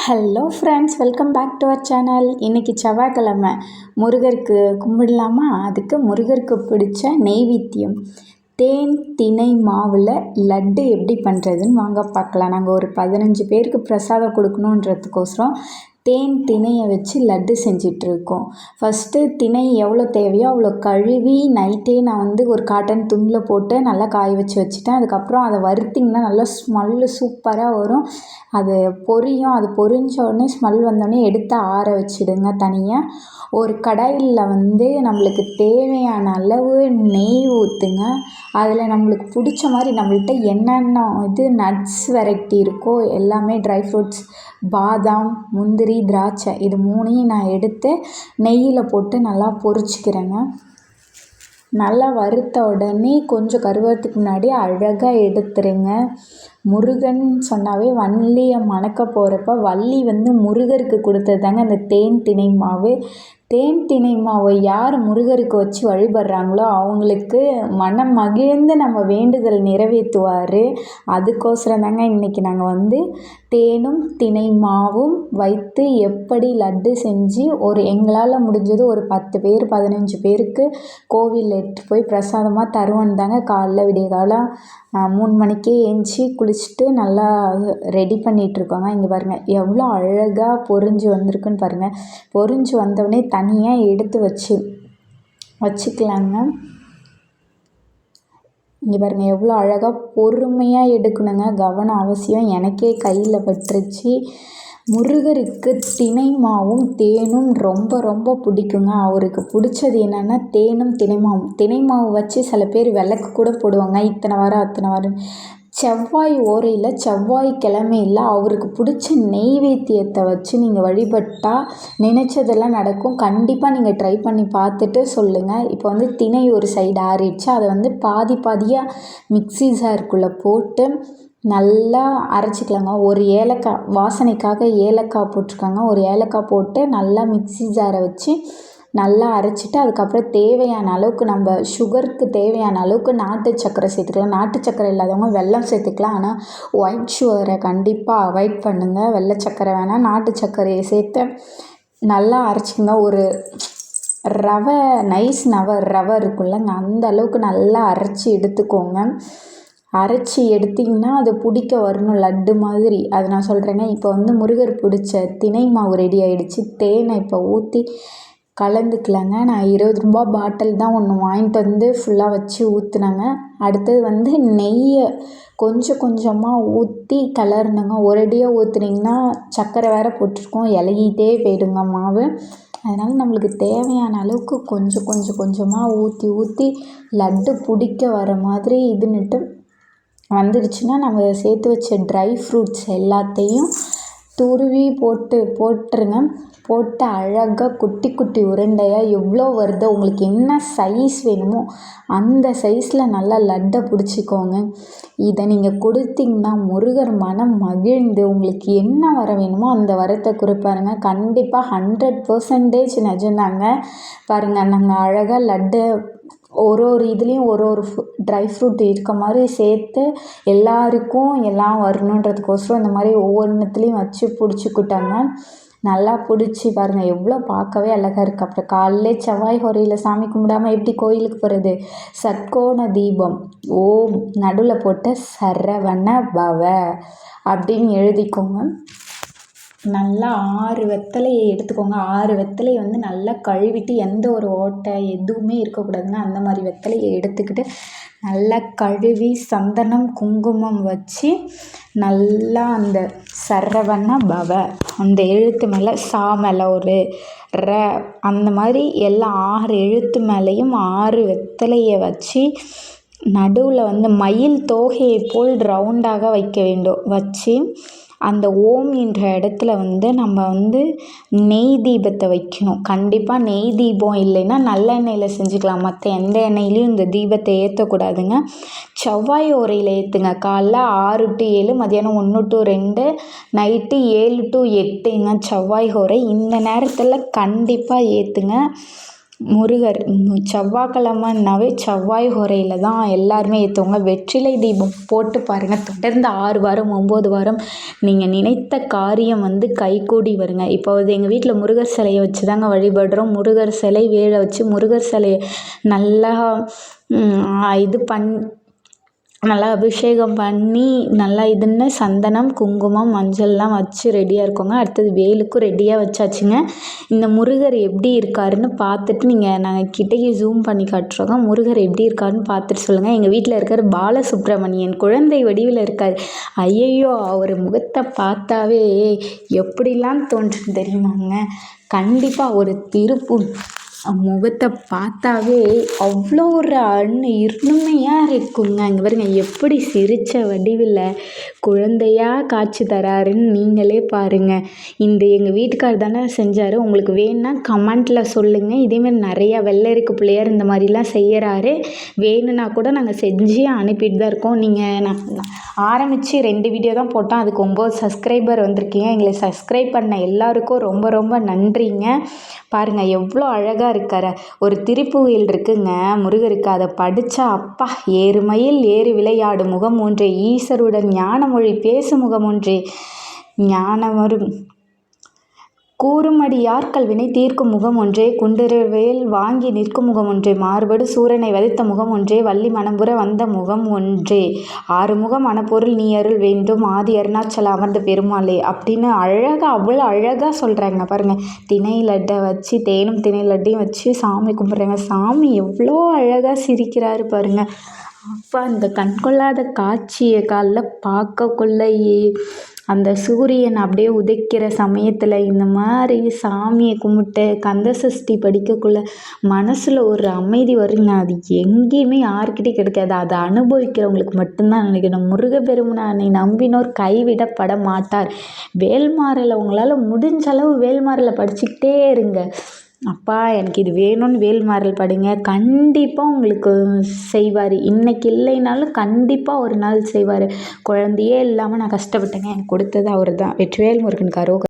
Hello friends, welcome back to our channel. இன்றைக்கி செவ்வாய்க்கிழமை, முருகருக்கு கும்பிடலாமா? அதுக்கு முருகருக்கு பிடிச்ச நெய்வேத்தியம் தேன் திணை மாவில் லட்டு எப்படி பண்ணுறதுன்னு வாங்க பார்க்கலாம். நாங்கள் ஒரு 15 பேருக்கு பிரசாதம் கொடுக்கணுன்றதுக்கோசரம் தேன் திணையை வச்சு லட்டு செஞ்சிட்ருக்கோம். ஃபஸ்ட்டு திணை எவ்வளோ தேவையோ அவ்வளோ கழுவி நைட்டே நான் ஒரு காட்டன் துணியில் போட்டு நல்லா காய வச்சுட்டேன். அதுக்கப்புறம் அதை வறுத்திங்கன்னா நல்லா ஸ்மெல்லு சூப்பராக வரும். அது பொரியும். அது பொரிஞ்ச உடனே ஸ்மெல் வந்தோடனே எடுத்து ஆற வச்சிடுங்க தனியாக. ஒரு கடாயில் நம்மளுக்கு தேவையான அளவு நெய் ஊற்றுங்க. அதில் நம்மளுக்கு பிடிச்ச மாதிரி நம்மள்கிட்ட என்னென்ன நட்ஸ் வெரைட்டி இருக்கோ எல்லாமே, ட்ரை ஃப்ரூட்ஸ், பாதாம், முந்திரி, திராட்சை, இது 3ஐயும் நான் எடுத்து நெய்யில் போட்டு நல்லா பொரிச்சிக்கிறேங்க. நல்லா வறுத்த உடனே கொஞ்சம் கருவறதுக்கு முன்னாடி அழகாக எடுத்துருங்க. முருகன் சொன்னாவே வள்ளியை மணக்க போகிறப்ப வள்ளி முருகருக்கு கொடுத்தது தாங்க அந்த தேன் திணை மாவு. தேன் திணை மாவை யார் முருகருக்கு வச்சு வழிபடுறாங்களோ அவங்களுக்கு மனம் மகிழ்ந்து நம்ம வேண்டுதல் நிறைவேற்றுவார். அதுக்கோசரம் தாங்க இன்றைக்கி நாங்கள் தேனும் திணை மாவும் வைத்து எப்படி லட்டு செஞ்சு எங்களால் முடிஞ்சது ஒரு 10 பேர் 15 பேருக்கு கோவிலில் எடுத்துகிட்டு போய் பிரசாதமாக தருவோன்னு தாங்க காலைல விடிய காலம் 3 மணிக்கே ஏஞ்சி குளிச்சுட்டு நல்லா ரெடி பண்ணிகிட்ருக்கோங்க. இங்கே பாருங்கள் எவ்வளோ அழகாக பொரிஞ்சு வந்திருக்குன்னு பாருங்கள். பொரிஞ்சு வந்தோடனே தனியாக எடுத்து வச்சுக்கலாங்க. இங்கே பாருங்கள் எவ்வளோ அழகாக பொறுமையாக எடுக்கணுங்க, கவனம் அவசியம். எனக்கே கையில் பட்டுருச்சு. முருகருக்கு திணை மாவும் தேனும் ரொம்ப ரொம்ப பிடிக்குங்க. அவருக்கு பிடிச்சது என்னென்னா தேனும் திணை மாவும். திணை மாவு வச்சு சில பேர் விளக்கு கூட போடுவாங்க, இத்தனை வாரம் அத்தனை வாரம். செவ்வாய் ஓரையில் செவ்வாய்க்கிழமையில் அவருக்கு பிடிச்ச நெய்வேத்தியத்தை வச்சு நீங்கள் வழிபட்டால் நினச்சதெல்லாம் நடக்கும். கண்டிப்பாக நீங்கள் ட்ரை பண்ணி பார்த்துட்டு சொல்லுங்கள். இப்போ திணை ஒரு சைடு ஆறிடுச்சு. அதை பாதி பாதியாக மிக்ஸி ஜாருக்குள்ளே போட்டு நல்லா அரைச்சிக்கலாங்க. ஒரு ஏலக்காய் வாசனைக்காக ஏலக்காய் போட்டிருக்காங்க. ஒரு ஏலக்காய் போட்டு நல்லா மிக்ஸி ஜாரை வச்சு நல்லா அரைச்சிட்டு அதுக்கப்புறம் தேவையான அளவுக்கு நம்ம சுகருக்கு தேவையான அளவுக்கு நாட்டு சர்க்கரை சேர்த்துக்கலாம். நாட்டு சர்க்கரை இல்லாதவங்க வெல்லம் சேர்த்துக்கலாம். ஆனால் ஒயிட் சுகரை கண்டிப்பாக அவாய்ட் பண்ணுங்கள். வெள்ளை சர்க்கரை வேணால், நாட்டு சர்க்கரையை சேர்த்து நல்லா அரைச்சிக்கங்க. ஒரு ரவை நைஸ் ரவை இருக்குல்லங்க, அந்த அளவுக்கு நல்லா அரைச்சி எடுத்துக்கோங்க. அரைச்சி எடுத்திங்கன்னா அது பிடிக்க வரணும் லட்டு மாதிரி. அது நான் சொல்கிறேங்க. இப்போ முருகர் பிடிச்ச திணை மாவு ரெடி ஆகிடுச்சு. தேனை இப்போ ஊற்றி கலந்துக்கலாங்க. நான் 20 ரூபா பாட்டில் தான் ஒன்று வாங்கிட்டு ஃபுல்லாக வச்சு ஊற்றுனாங்க. அடுத்தது நெய்யை கொஞ்சம் கொஞ்சமாக ஊற்றி கலரணுங்க. ஒரேடியாக ஊற்றுனீங்கன்னா சர்க்கரை வேறு போட்டிருக்கோம், இலகிட்டே போயிடுங்க மாவு. அதனால் நம்மளுக்கு தேவையான அளவுக்கு கொஞ்சம் கொஞ்சமாக ஊற்றி லட்டு பிடிக்க வர மாதிரி இதுன்னுட்டு வந்துடுச்சுன்னா நம்ம சேர்த்து வச்ச ட்ரை ஃப்ரூட்ஸ் எல்லாத்தையும் துருவி போட்டுருங்க. போட்டு அழகாக குட்டி குட்டி உருண்டையாக எவ்வளோ வருதோ உங்களுக்கு என்ன சைஸ் வேணுமோ அந்த சைஸில் நல்லா லட்டை பிடிச்சிக்கோங்க. இதை நீங்கள் கொடுத்தீங்கன்னா முருகர் மனம் மகிழ்ந்து உங்களுக்கு என்ன வர வேணுமோ அந்த வரத்தை கொடுப்பாருங்க. கண்டிப்பாக 100% நிஜம்தாங்க. பாருங்கள், நாங்கள் அழகாக லட்டை ஒரு இதுலேயும் ஒரு ட்ரை ஃப்ரூட் இருக்க மாதிரி சேர்த்து எல்லாருக்கும் எல்லாம் வரணுன்றதுக்கோசரம் இந்த மாதிரி ஒவ்வொன்றுத்துலேயும் வச்சு பிடிச்சிக்கிட்டாங்க. நல்லா பிடிச்சி பாருங்கள் எவ்வளோ பார்க்கவே அழகாக இருக்குது. அப்புறம் காலையிலே செவ்வாய் ஹோரையில் சாமி கும்பிடாமல் எப்படி கோயிலுக்கு போகிறது? சட்கோண தீபம் ஓம் நடுவில் போட்டு சரவண பவ அப்படின்னு எழுதிக்கோங்க. நல்லா 6 வெத்தலையை எடுத்துக்கோங்க. 6 வெத்தலையை நல்லா கழுவிட்டு எந்த ஒரு ஓட்டை எதுவுமே இருக்கக்கூடாதுங்க. அந்த மாதிரி வெத்தலையை எடுத்துக்கிட்டு நல்லா கழுவி சந்தனம் குங்குமம் வச்சு நல்லா அந்த சரவண பவ அந்த எழுத்து மேலே சா மேலே ஒரு ர அந்த மாதிரி எல்லா 6 எழுத்து மேலேயும் 6 வெத்தலையை வச்சு நடுவில் மயில் தோகையை போல் ரவுண்டாக வைக்க வேண்டும். வச்சு அந்த ஓம் என்ற இடத்துல நம்ம நெய் தீபத்தை வைக்கணும். கண்டிப்பாக நெய் தீபம் இல்லைன்னா நல்லெண்ணெயில் செஞ்சுக்கலாம். மற்ற எந்த எண்ணெயிலையும் இந்த தீபத்தை ஏற்றக்கூடாதுங்க. செவ்வாய் ஓரையில் ஏற்றுங்க. காலைல 6 to 7, மதியானம் 1 to 2, நைட்டு 7 to 8ங்க செவ்வாய் ஓரை. இந்த நேரத்தில் கண்டிப்பாக ஏற்றுங்க. முருகர் செவ்வாய்க்கிழமைனாவே செவ்வாய் ஹோரையில் தான் எல்லாருமே ஏற்றுவாங்க. வெற்றிலை தீபம் போட்டு பாருங்கள். தொடர்ந்து 6 வாரம் 9 வாரம் நீங்கள் நினைத்த காரியம் கைகூடி வருங்க. இப்போ எங்கள் வீட்டில் முருகர் சிலையை வச்சு தாங்க வழிபடுறோம். முருகர் சிலை வேலை வச்சு முருகர் சிலையை நல்லா நல்லா அபிஷேகம் பண்ணி நல்லா சந்தனம் குங்குமம் மஞ்சள்லாம் வச்சு ரெடியாக இருக்கோங்க. அடுத்தது வேலுக்கும் ரெடியாக வச்சாச்சுங்க. இந்த முருகர் எப்படி இருக்காருன்னு பார்த்துட்டு நாங்கள் கிட்டேயே ஜூம் பண்ணி காட்டுறோங்க. முருகர் எப்படி இருக்காருன்னு பார்த்துட்டு சொல்லுங்கள். எங்கள் வீட்டில் இருக்கிற பாலசுப்ரமணியன் குழந்தை வடிவில் இருக்கார். ஐயையோ, அவர் முகத்தை பார்த்தாவே எப்படிலாம் தோன்றும் தெரியுமாங்க. கண்டிப்பாக ஒரு முகத்தை பார்த்தாவே அவ்வளோ ஒரு இனிமையாக இருக்குங்க. இங்கே பாருங்க எப்படி சிரித்த வடிவில் குழந்தையாக காட்சி தராருன்னு நீங்களே பாருங்கள். எங்கள் வீட்டுக்கார் தானே செஞ்சார். உங்களுக்கு வேணும்னா கமெண்ட்டில் சொல்லுங்கள். இதேமாதிரி நிறையா வெள்ளருக்கு பிள்ளையார் இந்த மாதிரிலாம் செய்கிறாரு. வேணும்னா கூட நாங்கள் செஞ்சு அனுப்பிட்டு தான் இருக்கோம். நான் ஆரம்பித்து 2 வீடியோ தான் போட்டோம். அதுக்கு 9 சப்ஸ்கிரைபர் வந்திருக்கீங்க. எங்களை சப்ஸ்கிரைப் பண்ண எல்லாருக்கும் ரொம்ப ரொம்ப நன்றிங்க. பாருங்கள் எவ்வளோ அழகாக இருக்கார். ஒரு திருப்புகழ் இருக்குங்க முருகருக்கு. அதை படித்தா அப்பா, ஏறுமயில் ஏறி விளையாடும் முகம் ஒன்றே, ஈசருடன் ஞானமொழி பேசும் முகம் ஒன்றே, ஞானமரும் கூறுமடியார்கள் வினை தீர்க்கும் முகம் ஒன்றே, குண்டுவேல் வாங்கி நிற்கும் முகம் ஒன்றே, மாறுபடு சூரனை வதைத்த முகம் ஒன்றே, வள்ளி மனம்புற வந்த முகம் ஒன்றே, 6 முகம் மனப்பொருள் நீ அருள் வேண்டும், ஆதி அருணாச்சல அமர்ந்த பெருமாளே அப்படின்னு அழகாக அவ்வளோ அழகாக சொல்கிறாங்க. பாருங்கள், திணை லட்டை வச்சு தேனும் திணை லட்டையும் வச்சு சாமி கும்பிட்றாங்க. சாமி எவ்வளோ அழகாக சிரிக்கிறாரு பாருங்கள். அப்பா, இந்த கண்கொள்ளாத காட்சியை காலைல பார்க்கக்குள்ளேயே அந்த சூரியன் அப்படியே உதைக்கிற சமயத்தில் இந்த மாதிரி சாமியை கும்பிட்டு கந்த சஷ்டி படிக்கக்குள்ள மனசில் ஒரு அமைதி வருங்க. அது எங்கேயுமே யாருக்கிட்டையும் கிடைக்காது. அதை அனுபவிக்கிறவங்களுக்கு மட்டும்தான் நினைக்கணும். முருகப்பெருமானை நம்பினோர் கைவிடப்பட மாட்டார். வேல்மாறலை உங்களால் முடிஞ்ச அளவு வேல்மாறலை படிச்சுக்கிட்டே இருங்க. அப்பா, எனக்கு இது வேணும்னு வேல்மாறல் படிங்க. கண்டிப்பாக உங்களுக்கு செய்வார். இன்றைக்கி இல்லைனாலும் கண்டிப்பாக ஒரு நாள் செய்வார். குழந்தையே இல்லாமல் நான் கஷ்டப்பட்டேங்க. எனக்கு கொடுத்தது அவர் தான். வெற்றிவேல் முருகனுக்கு அரோகரா.